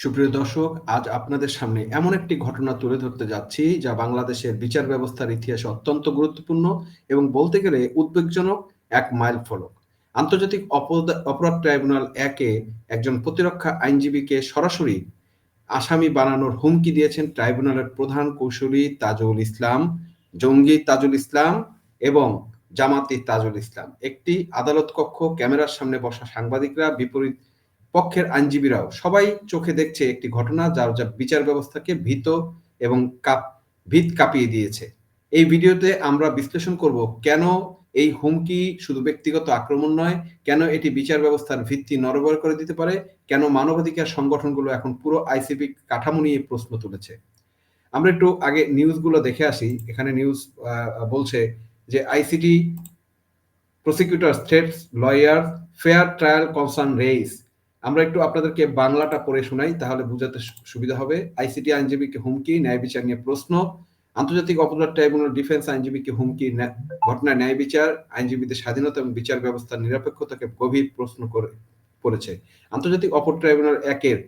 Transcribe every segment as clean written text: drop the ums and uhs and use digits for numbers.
সুপ্রিয় দর্শক, আজ আপনাদের সামনে এমন একটি ঘটনা তুলে ধরতে যাচ্ছি যা বাংলাদেশের বিচার ব্যবস্থার ইতিহাসে অত্যন্ত গুরুত্বপূর্ণ এবং বলতে গেলে উদ্বেগজনক এক মাইলফলক। আন্তর্জাতিক অপরাধ ট্রাইব্যুনাল ১ এ একজন প্রতিরক্ষা আইনজীবীকে সরাসরি আসামি বানানোর হুমকি দিয়েছেন ট্রাইব্যুনালের প্রধান কৌঁসুলি তাজুল ইসলাম, জঙ্গি তাজুল ইসলাম এবং জামাতি তাজুল ইসলাম। একটি আদালত কক্ষ, ক্যামেরার সামনে বসা সাংবাদিকরা, বিপরীত পক্ষের আইনজীবীরাও সবাই চোখে দেখছে একটি ঘটনা যা বিচার ব্যবস্থাকে ভীত এবং ভিত কাঁপিয়ে দিয়েছে। এই ভিডিওতে আমরা বিশ্লেষণ করব কেন এই হুমকি শুধু ব্যক্তিগত আক্রমণ নয়, কেন এটি বিচার ব্যবস্থার ভিত্তি নড়বড় করে দিতে পারে, কেন মানবাধিকার সংগঠনগুলো এখন পুরো আইসিপি কাঠামো নিয়ে প্রশ্ন তুলেছে। আমরা একটু আগে নিউজগুলো দেখে আসি। এখানে নিউজ বলছে যে ICT prosecutor threats lawyer fair trial concern raise. আমরা একটু আপনাদেরকে বাংলাটা পড়ে শোনাই, তাহলে বুঝাতে সুবিধা হবে। আইসিটি আইনজীবীকে হুমকি, ন্যায় বিচার নিয়ে প্রশ্ন। আন্তর্জাতিক অপরাধ ট্রাইব্যুনাল ডিফেন্স আইনজীবীকে হুমকি, ঘটনায় ন্যায় বিচার, আইনজীবীদের স্বাধীনতা এবং বিচার ব্যবস্থার নিরপেক্ষতাকে গভীর প্রশ্ন করেছে। আন্তর্জাতিক অপরাধ ট্রাইব্যুনাল ১ এর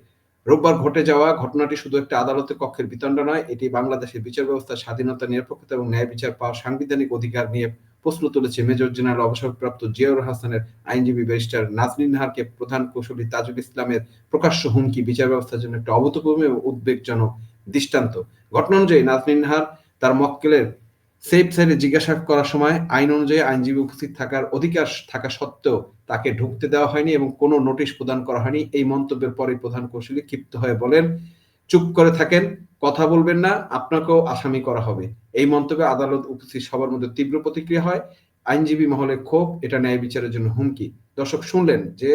রোববার ঘটে যাওয়া ঘটনাটি শুধু একটা আদালতের কক্ষের বিতণ্ড নয়, এটি বাংলাদেশের বিচার ব্যবস্থার স্বাধীনতা, নিরপেক্ষতা এবং ন্যায় বিচার পাওয়ার সাংবিধানিক অধিকার নিয়ে প্রশ্ন তুলেছে। মেজর জেনারেল অবসরপ্রাপ্ত জিয়াউর হাসানের আইনজীবী ব্যারিস্টার নাজনীন নাহারকে প্রধান কৌঁসুলি তাজুল ইসলামের প্রকাশ্য হুমকি বিচার ব্যবস্থার জন্য একটা অভূতপূর্ব এবং উদ্বেগজনক দৃষ্টান্ত। ঘটনা অনুযায়ী নাজনীন নাহার তার মক্কেলের সেফ সাইডে জিজ্ঞাসা করার সময় আইন অনুযায়ী আইনজীবী উপস্থিত থাকার অধিকার থাকা সত্ত্বেও তাকে ঢুকতে দেওয়া হয়নি এবং কোনো নোটিশ প্রদান করা হয়নি। এই মন্তব্যের পরে প্রধান কৌঁসুলি ক্ষিপ্ত হয়ে বলেন, চুপ করে থাকেন, কথা বলবেন না, আপনাকেও আসামি করা হবে। এই মন্তব্যে আদালত উপস্থিত সবার মধ্যে তীব্র প্রতিক্রিয়া হয়। আইনজীবী মহলে ক্ষোভ, এটা ন্যায় বিচারের জন্য হুমকি। দর্শক শুনলেন যে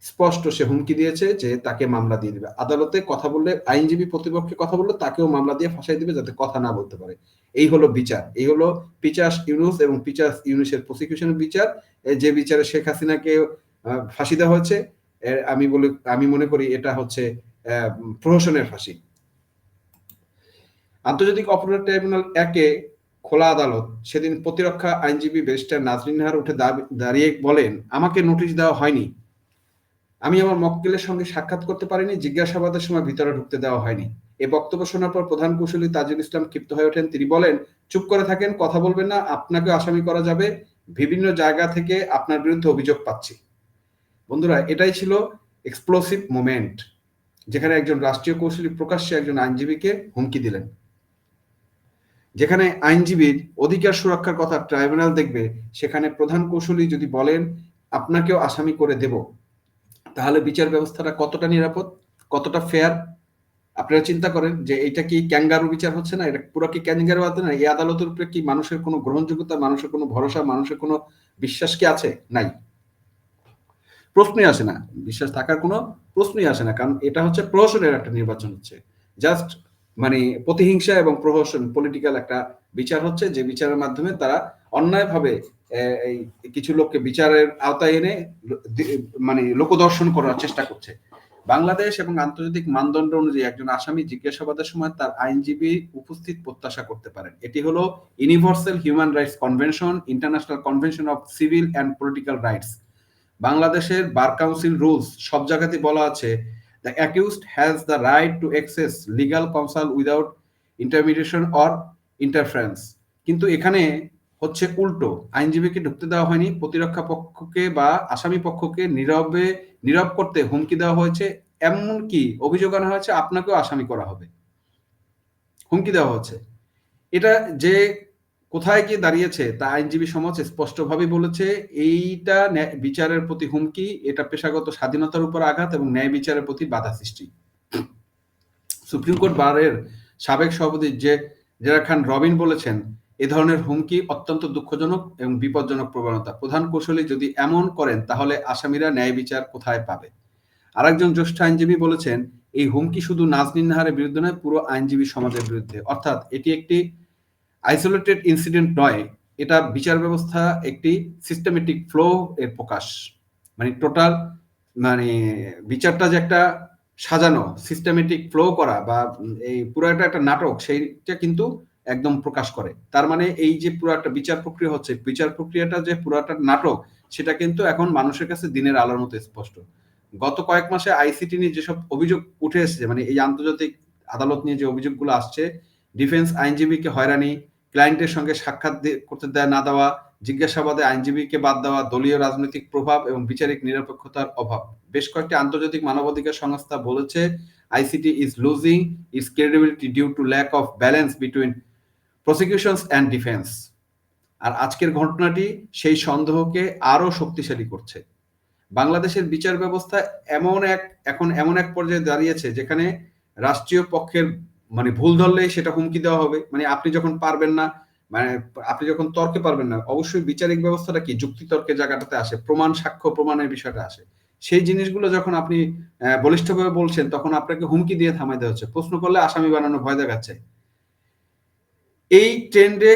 স্পষ্ট সে হুমকি দিয়েছে যে তাকে মামলা দিয়ে দিবে। আদালতে কথা বললে, আইনজীবী প্রতিপক্ষে কথা বললে তাকেও মামলা দিয়ে ফাঁসাই দিবে যাতে কথা না বলতে পারে। এই হলো বিচার, এই হলো পিচাস ইউনুস এবং পিচাস ইউনুসের প্রসিকিউশনের বিচার। যে বিচারে শেখ হাসিনাকে ফাঁসি দেওয়া হয়েছে, আমি মনে করি এটা হচ্ছে প্রহসনের ফাঁসি। আন্তর্জাতিক অপরাধ ট্রাইব্যুনাল ১ এ খোলা আদালত। সেদিন প্রতিরক্ষা আইনজীবী ব্যারিস্টার নাজনীন নাহার উঠে দাঁড়িয়ে বলেন, আমাকে নোটিশ দেওয়া হয়নি, আমি আমার মক্কেলের সঙ্গে সাক্ষাৎ করতে পারিনি, জিজ্ঞাসাবাদের সময় ভিতরে ঢুকতে দেওয়া হয়নি। এ বক্তব্য শোনার পর প্রধান কৌঁসুলি তাজুল ইসলাম ক্ষিপ্ত হয়ে ওঠেন। তিনি বলেন, চুপ করে থাকেন, কথা বলবেন না, আপনাকে আসামি করা যাবে, বিভিন্ন জায়গা থেকে আপনার বিরুদ্ধে অভিযোগ পাচ্ছি। বন্ধুরা, এটাই ছিল এক্সপ্লোসিভ মোমেন্ট, যেখানে একজন রাষ্ট্রীয় কৌঁসুলি প্রকাশ্যে একজন আইনজীবীকে হুমকি দিলেন। যেখানে আইনজীবীর অধিকার সুরক্ষার কথা ট্রাইব্যুনাল দেখবে, সেখানে প্রধান কৌঁসুলি যদি বলেন আপনাকেও আসামি করে দেব, তাহলে বিচার ব্যবস্থাটা কতটা নিরাপদ, কতটা ফেয়ার। আপনারা চিন্তা করেন যে এটা কি ক্যাঙ্গারু বিচার হচ্ছে না? এটা পুরো কি ক্যাঙ্গারু আছে না? এই আদালতের উপরে কি মানুষের কোনো গ্রহণযোগ্যতা, মানুষের কোনো ভরসা, মানুষের কোনো বিশ্বাস কি আছে? নাই, প্রশ্নই আসে না। বিশ্বাস থাকার কোনো প্রশ্নই আসে না, কারণ এটা হচ্ছে প্রহসনের একটা নির্বাচন হচ্ছে। জাস্ট মানে প্রতিহিংসা এবং প্রহসন, পলিটিক্যাল একটা বিচার হচ্ছে, যে বিচারের মাধ্যমে তারা অন্যায়ভাবে এই কিছু লোককে বিচারের আওতায় এনে মানে লোকদর্শন করার চেষ্টা করছে। বাংলাদেশ এবং আন্তর্জাতিক মানদণ্ড অনুযায়ী একজন আসামি জিজ্ঞাসাবাদের সময় তার আইনজীবী উপস্থিত প্রত্যাশা করতে পারেন। এটি হলো universal human rights convention, international convention of civil and political rights. বাংলাদেশের বার কাউন্সিল রুলস সব জায়গাতে বলা আছে, the accused has the right to access legal counsel without intermediation or interference. কিন্তু এখানে হচ্ছে উল্টো, আইনজীবীকে ঢুকতে দেওয়া হয়নি, প্রতিরক্ষা পক্ষকে বা আসামি পক্ষকে নীরব করতে হুমকি দেওয়া হয়েছে, এমনকি অভিযোগ আনা হয়েছে আপনাকেও আসামি করা হবে, হুমকি দেওয়া হচ্ছে। এটা যে কোথায় গিয়ে দাঁড়িয়েছে তা আইনজীবী সমাজ স্পষ্টভাবে বলেছে, এইটা বিচারের প্রতি হুমকি, এটা পেশাগত স্বাধীনতার উপর আঘাত এবং ন্যায় বিচারের প্রতি বাধা সৃষ্টি। সুপ্রিম কোর্ট বারের সাবেক সভাপতি জেরা খান রবিন বলেছেন, এ ধরনের হুমকি অত্যন্ত দুঃখজনক এবং বিপজ্জনক প্রবণতা। প্রধান কৌঁসুলি যদি এমন করেন তাহলে আসামিরা ন্যায় বিচার কোথায় পাবে? আরেকজন জ্যেষ্ঠ আইনজীবী বলেছেন, এই হুমকি শুধু নাজনীন নাহারের বিরুদ্ধে নয়, পুরো আইনজীবী সমাজের বিরুদ্ধে। অর্থাৎ এটি একটি আইসোলেটেড ইনসিডেন্ট নয়, এটা বিচার ব্যবস্থা একটি সিস্টেমেটিক ফ্লো এর প্রকাশ। মানে টোটাল মানে বিচারটা যে একটা সাজানো সিস্টেমেটিক ফ্লো করা বা এই পুরো একটা নাটক, সেইটা কিন্তু একদম প্রকাশ করে। তার মানে এই যে পুরো একটা বিচার প্রক্রিয়া হচ্ছে, বিচার প্রক্রিয়াটা যে পুরোটা নাটক, সেটা কিন্তু এখন মানুষের কাছে দিনের আলোর মতো স্পষ্ট। গত কয়েক মাসে আইসিটি নিয়ে যেসব অভিযোগ উঠে এসেছে, মানে এই আন্তর্জাতিক আদালত নিয়ে যে অভিযোগগুলো আসছে, ডিফেন্স আইনজীবীকে হয়রানি, ক্লায়েন্টের সঙ্গে সাক্ষাৎ করতে না দেওয়া, জিজ্ঞাসাবাদে আইনজীবীকে বাদ দেওয়া, দলীয় রাজনৈতিক প্রভাব এবং বিচারিক নিরপেক্ষতার অভাব। বেশ কয়েকটি আন্তর্জাতিক মানবাধিকার সংস্থা বলেছে ICT is losing its credibility due to lack of balance between prosecutions and defence. আর আজকের ঘটনাটি সেই সন্দেহকে আরো শক্তিশালী করছে। বাংলাদেশের বিচার ব্যবস্থা এখন এমন এক পর্যায়ে দাঁড়িয়েছে যেখানে রাষ্ট্রীয় পক্ষের মানে ভুল ধরলেই সেটা হুমকি দেওয়া হবে। মানে আপনি যখন পারবেন না, মানে আপনি যখন তর্কে পারবেন না, অবশ্যই বিচারিক ব্যবস্থাটা কি যুক্তিতর্কের জায়গাটাতে আসে, প্রমাণ সাক্ষ্য প্রমাণের বিষয়টা আসে। সেই জিনিসগুলো যখন আপনি বলিষ্ঠভাবে বলছেন, তখন আপনাকে হুমকি দিয়ে থামাই দেওয়া হচ্ছে, প্রশ্ন করলে আসামি বানানো ভয় দেখাচ্ছে। এই ট্রেন্ডে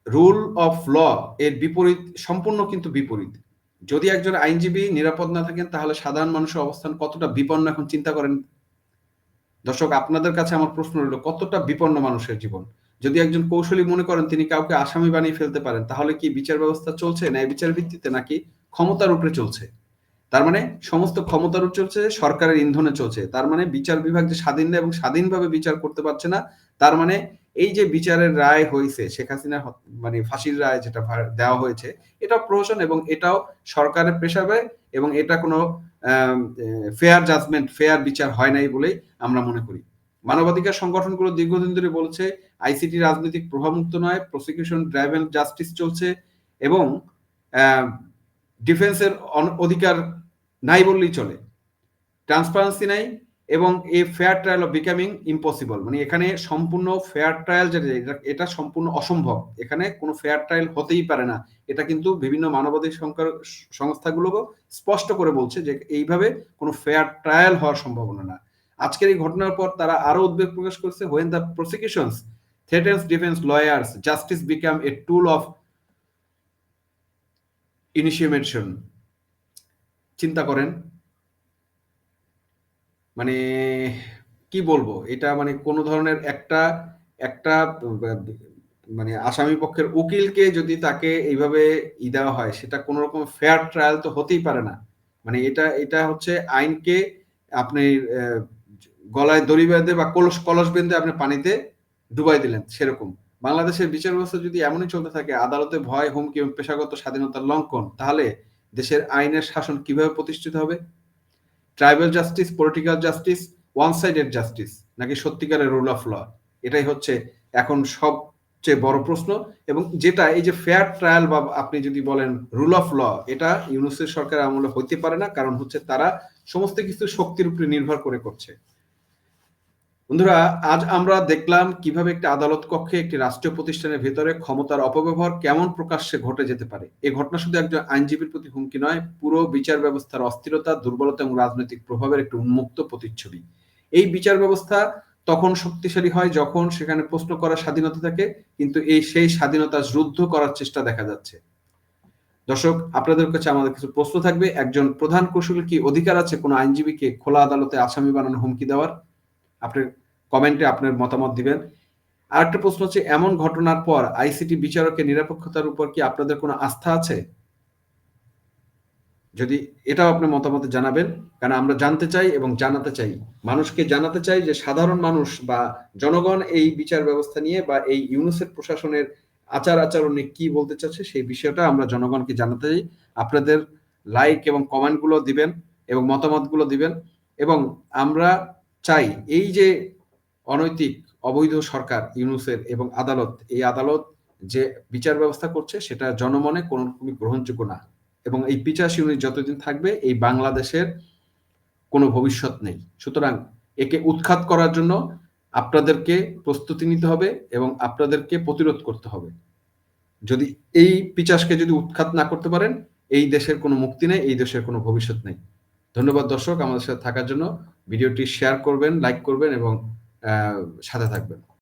রুল অফ ল এর বিপরীত, সম্পূর্ণ কিন্তু বিপরীত। যদি একজন আইনজীবী নিরাপদ না থাকেন, তাহলে সাধারণ মানুষের অবস্থান কতটা বিপন্ন এখন চিন্তা করেন। দর্শক, আপনাদের কাছে আমার প্রশ্ন রইল, কতটা বিপন্ন মানুষের জীবন। যদি একজন কৌশলী মনে করেন তিনি কাউকে আসামি বানিয়ে ফেলতে পারেন, তাহলে কি বিচার ব্যবস্থা চলছে ন্যায় বিচার ভিত্তিতে নাকি ক্ষমতার উপরে চলছে? তার মানে সমস্ত ক্ষমতার উপর চলছে, সরকারের ইন্ধনে চলছে। তার মানে বিচার বিভাগ যে স্বাধীন না এবং স্বাধীনভাবে বিচার করতে পারছে না, তার মানে এই যে বিচারের রায় হয়েছে, শেখ হাসিনার মানে ফাঁসির রায় যেটা দেওয়া হয়েছে, এটা প্রহসন এবং এটাও সরকারের পেশাবে এবং এটা কোনো ফেয়ার জাজমেন্ট, ফেয়ার বিচার হয় নাই বলেই আমরা মনে করি। মানবাধিকার সংগঠনগুলো দীর্ঘদিন ধরে বলছে আইসিটি রাজনৈতিক প্রভাবমুক্ত নয়, প্রসিকিউশন ড্রাইভেন জাস্টিস চলছে এবং ডিফেন্সের অধিকার নাই বললেই চলে, ট্রান্সপারেন্সি নাই এবং এই fair trial of becoming impossible. মানে এখানে সম্পূর্ণ ফেয়ার ট্রায়াল যেটা, এটা সম্পূর্ণ অসম্ভব। এখানে কোনো ফেয়ার ট্রায়াল হতেই পারে না। এটা কিন্তু বিভিন্ন মানবাধিকার সংস্থাগুলো স্পষ্ট করে বলছে যে এইভাবে কোনো ফেয়ার ট্রায়াল হওয়ার সম্ভাবনা না। আজকের এই ঘটনার পর তারা আরো উদ্বেগ প্রকাশ করছে, when the prosecutions threatens defense lawyers, justice become a tool of intimidation। চিন্তা করেন, মানে কি বলবো, এটা মানে কোন ধরনের একটা একটা মানে আসামি পক্ষের উকিলকে যদি তাকে এইভাবে দেওয়া হয়, সেটা কোন রকম ফেয়ার ট্রায়াল তো হতেই পারে না। মানে এটা এটা হচ্ছে আইনকে আপনি গলায় দড়ি বেঁধে বা কলস বেঁধে আপনি পানিতে ডুবাই দিলেন, সেরকম। বাংলাদেশের বিচার ব্যবস্থা যদি এমনই চলতে থাকে, আদালতে ভয়, হুমকি এবং পেশাগত স্বাধীনতার লঙ্ঘন, তাহলে দেশের আইনের শাসন কিভাবে প্রতিষ্ঠিত হবে? Tribal justice, political justice, one sided justice, নাকি সত্যিকারের রুল অফ ল? এটাই হচ্ছে এখন সবচেয়ে বড় প্রশ্ন। এবং যেটা এই যে ফেয়ার ট্রায়াল বা আপনি যদি বলেন রুল অফ ল, এটা ইউনূসের সরকার আমলে হইতে পারে না, কারণ হচ্ছে তারা সমস্ত কিছু শক্তির উপরে নির্ভর করে করছে। বন্ধুরা, আজ আমরা দেখলাম কিভাবে একটি আদালত কক্ষে একটি রাষ্ট্রীয় প্রতিষ্ঠানের ভেতরে ক্ষমতার অপব্যবহার কেমন প্রকাশ্যে ঘটে যেতে পারে। এই ঘটনা শুধু একজন আইনজীবীর প্রতি হুমকি নয়, পুরো বিচার ব্যবস্থার অস্থিরতা, দুর্বলতা এবং রাজনৈতিক প্রভাবের একটি উন্মুক্ত প্রতিচ্ছবি। এই বিচার ব্যবস্থা তখন শক্তিশালী হয় যখন সেখানে প্রশ্ন করার স্বাধীনতা থাকে, কিন্তু সেই স্বাধীনতা রুদ্ধ করার চেষ্টা দেখা যাচ্ছে। দর্শক, আপনাদের কাছে আমাদের কিছু প্রশ্ন থাকবে। একজন প্রধান কৌশলীর কি অধিকার আছে কোনো আইনজীবীকে খোলা আদালতে আসামি বানানো, হুমকি দেওয়ার? আপনি কমেন্টে আপনার মতামত দিবেন। আরেকটা প্রশ্ন হচ্ছে, এমন ঘটনার পর আইসিটি বিচারকের নিরপেক্ষতার উপর কি আপনাদের কোনো আস্থা আছে? যদি এটাও আপনার মতামত জানাবেন, কারণ আমরা জানতে চাই এবং জানাতে চাই, মানুষকে জানাতে চাই যে সাধারণ মানুষ বা জনগণ এই বিচার ব্যবস্থা নিয়ে বা এই ইউনূসের প্রশাসনের আচরণে কি বলতে চাচ্ছে, সেই বিষয়টা আমরা জনগণকে জানাতে চাই। আপনাদের লাইক এবং কমেন্টগুলো দিবেন এবং মতামতগুলো দিবেন। এবং আমরা চাই এই যে অনৈতিক অবৈধ সরকার ইউনূসের এবং আদালত, এই আদালত যে বিচার ব্যবস্থা করছে সেটা জনমনে কোনো রকমই গ্রহণযোগ্য না। এবং এই 85 ইউনিট যতদিন থাকবে, এই বাংলাদেশের কোনো ভবিষ্যৎ নেই। সুতরাং একে উৎখাত করার জন্য আপনাদেরকে প্রস্তুতি নিতে হবে এবং আপনাদেরকে প্রতিরোধ করতে হবে। যদি এই 85কে যদি উৎখাত না করতে পারেন, এই দেশের কোনো মুক্তি নেই, এই দেশের কোনো ভবিষ্যৎ নেই। ধন্যবাদ দর্শক, আমাদের সাথে থাকার জন্য। ভিডিওটি শেয়ার করবেন, লাইক করবেন এবং সাথে থাকবেন।